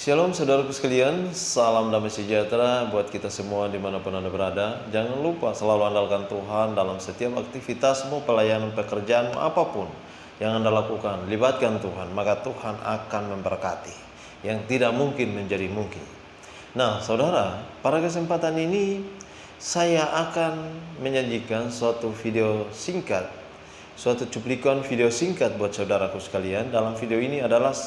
Shalom saudaraku sekalian, salam damai sejahtera buat kita semua dimanapun Anda berada. Jangan lupa selalu andalkan Tuhan dalam setiap aktivitasmu, pelayanan, pekerjaanmu, apapun yang Anda lakukan. Libatkan Tuhan, maka Tuhan akan memberkati. Yang tidak mungkin menjadi mungkin. Nah saudara, pada kesempatan ini saya akan menyajikan suatu video singkat, suatu cuplikan video singkat buat saudaraku sekalian. Dalam video ini adalah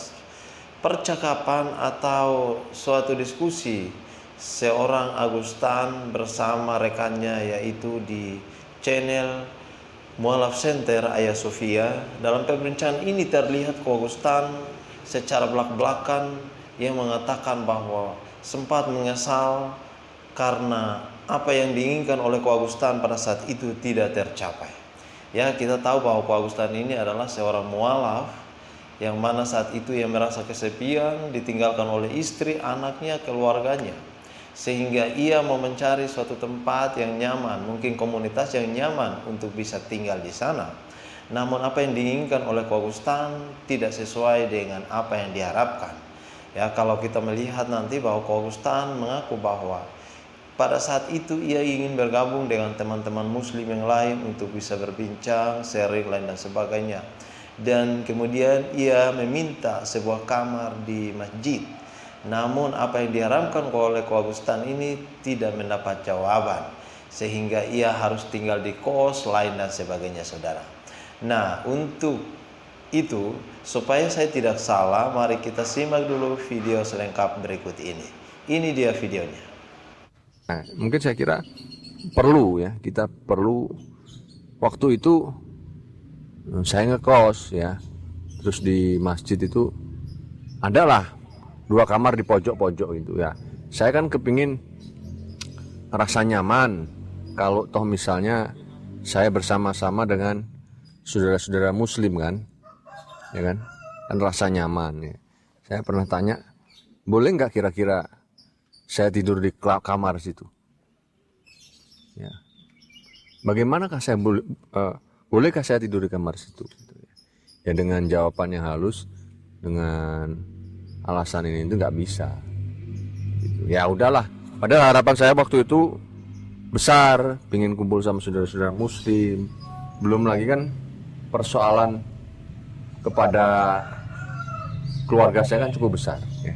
percakapan atau suatu diskusi seorang Augustan bersama rekannya, yaitu di channel Mualaf Center Hagia Sophia. Dalam perbincangan ini terlihat Augustan secara belak-belakan yang mengatakan bahwa sempat menyesal karena apa yang diinginkan oleh Augustan pada saat itu tidak tercapai. Ya, kita tahu bahwa Augustan ini adalah seorang mualaf yang mana saat itu ia merasa kesepian, ditinggalkan oleh istri, anaknya, keluarganya, sehingga ia mau mencari suatu tempat yang nyaman, mungkin komunitas yang nyaman untuk bisa tinggal di sana. Namun apa yang diinginkan oleh Augustan tidak sesuai dengan apa yang diharapkan. Ya, kalau kita melihat nanti bahwa Augustan mengaku bahwa pada saat itu ia ingin bergabung dengan teman-teman muslim yang lain untuk bisa berbincang, sharing lain dan sebagainya. Dan kemudian ia meminta sebuah kamar di masjid. Namun apa yang diharapkan oleh Augustan ini tidak mendapat jawaban, sehingga ia harus tinggal di kos lain dan sebagainya, saudara. Nah, untuk itu supaya saya tidak salah, mari kita simak dulu video selengkap berikut ini. Ini dia videonya. Nah, mungkin saya kira perlu ya, kita perlu waktu itu saya ngekos ya, terus di masjid itu adalah 2 kamar di pojok-pojok itu ya. Saya kan kepingin rasa nyaman kalau toh misalnya saya bersama-sama dengan saudara-saudara muslim kan, ya kan rasa nyaman ya. Saya pernah tanya, boleh nggak kira-kira saya tidur di kamar situ ya, bagaimanakah saya bolehkah saya tidur di kamar situ? Ya dengan jawaban yang halus, dengan alasan ini itu nggak bisa. Gitu. Ya udahlah. Padahal harapan saya waktu itu besar, pengen kumpul sama saudara-saudara muslim. Belum lagi kan persoalan kepada keluarga saya kan cukup besar, ya.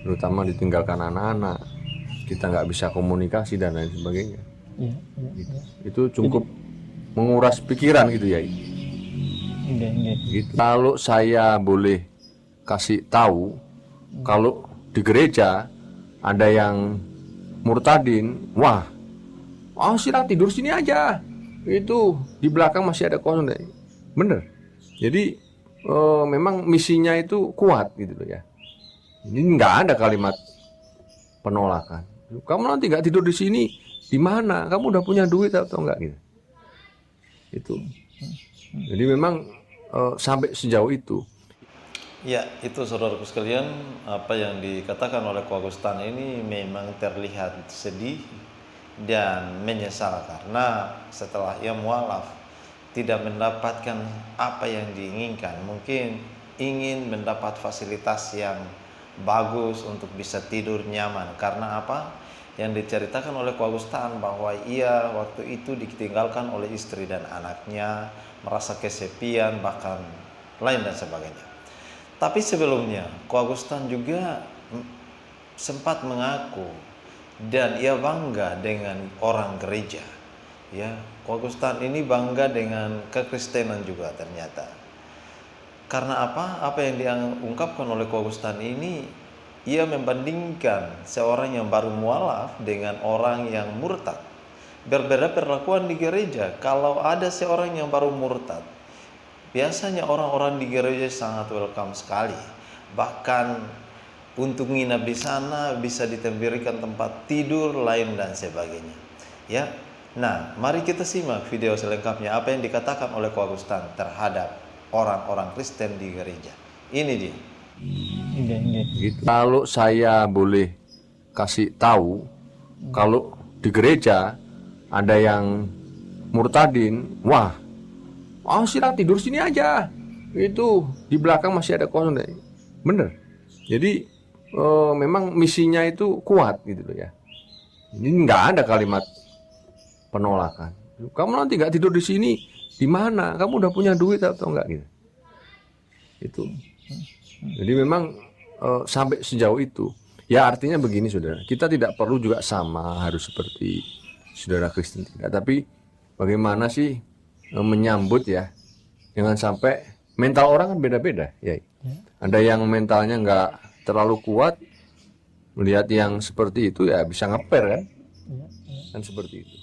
Terutama ditinggalkan anak-anak, kita nggak bisa komunikasi dan lain sebagainya. Gitu. Itu cukup menguras pikiran gitu ya. Gitu. Kalau saya boleh kasih tahu, kalau di gereja ada yang murtadin, wah, silakan tidur sini aja. Itu di belakang masih ada kosong. Bener. Jadi memang misinya itu kuat gitu loh ya. Ini nggak ada kalimat penolakan. Kamu nanti nggak tidur di sini, di mana? Kamu udah punya duit atau enggak gitu? Itu. Jadi memang sampai sejauh itu. Ya, itu saudaraku sekalian, apa yang dikatakan oleh Augustan ini memang terlihat sedih dan menyesal karena setelah ia mualaf tidak mendapatkan apa yang diinginkan. Mungkin ingin mendapat fasilitas yang bagus untuk bisa tidur nyaman. Karena apa? Yang diceritakan oleh Augustan bahwa ia waktu itu ditinggalkan oleh istri dan anaknya, merasa kesepian, bahkan lain dan sebagainya. Tapi sebelumnya Augustan juga sempat mengaku dan ia bangga dengan orang gereja. Ya, Augustan ini bangga dengan kekristenan juga ternyata. Karena apa? Apa yang diungkapkan oleh Augustan ini, ia membandingkan seorang yang baru mualaf dengan orang yang murtad. Berbeda perlakuan di gereja. Kalau ada seorang yang baru murtad, biasanya orang-orang di gereja sangat welcome sekali. Bahkan untuk nginap di sana bisa diberikan tempat tidur lain dan sebagainya. Ya. Nah, mari kita simak video selengkapnya apa yang dikatakan oleh Augustan terhadap orang-orang Kristen di gereja. Ini dia. Gitu. Kalau saya boleh kasih tahu, kalau di gereja ada yang murtadin, wah, silakan tidur sini aja. Itu di belakang masih ada kosong. Bener. Jadi memang misinya itu kuat gitu loh ya. Ini nggak ada kalimat penolakan. Kamu nanti nggak tidur di sini, di mana? Kamu udah punya duit atau enggak gitu? Itu. Jadi memang sampai sejauh itu. Ya artinya begini saudara, kita tidak perlu juga sama harus seperti saudara Kristen tidak. Tapi bagaimana sih menyambut ya, jangan sampai mental orang kan beda-beda ya. Ada yang mentalnya nggak terlalu kuat, melihat yang seperti itu ya bisa ngeper kan, kan seperti itu.